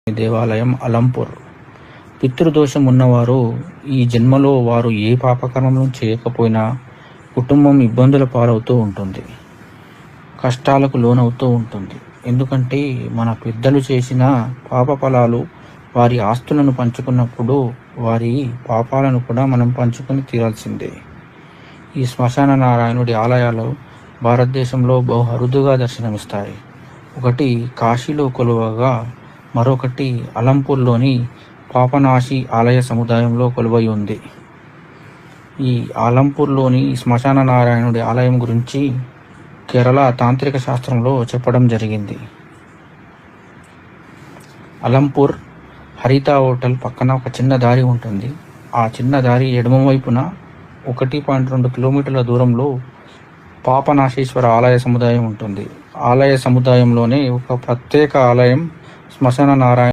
దేవాలయం అలంపూర్. పితృదోషం ఉన్నవారు ఈ జన్మలో వారు ఏ పాపకర్మలను చేయకపోయినా కుటుంబం ఇబ్బందుల పాలవుతూ ఉంటుంది, కష్టాలకు లోనవుతూ ఉంటుంది. ఎందుకంటే మన పెద్దలు చేసిన పాప ఫలాలు వారి ఆస్తులను పంచుకున్నప్పుడు వారి పాపాలను కూడా మనం పంచుకొని తీరాల్సిందే. ఈ శ్మశాన నారాయణుడి ఆలయాలు భారతదేశంలో బహు అరుదుగా దర్శనమిస్తాయి. ఒకటి కాశీలో కొలువగా, మరొకటి అలంపూర్లోని పాపనాశి ఆలయ సముదాయంలో కొలువై ఉంది. ఈ అలంపూర్లోని శ్మశాన నారాయణుడి ఆలయం గురించి కేరళ తాంత్రిక శాస్త్రంలో చెప్పడం జరిగింది. అలంపూర్ హరిత హోటల్ పక్కన ఒక చిన్న దారి ఉంటుంది. ఆ చిన్న దారి ఎడమ వైపున 1.2 కిలోమీటర్ల దూరంలో పాపనాశీశ్వర ఆలయ సముదాయం ఉంటుంది. ఆలయ సముదాయంలోనే ఒక ప్రత్యేక ఆలయం శ్మశాన నారాయణ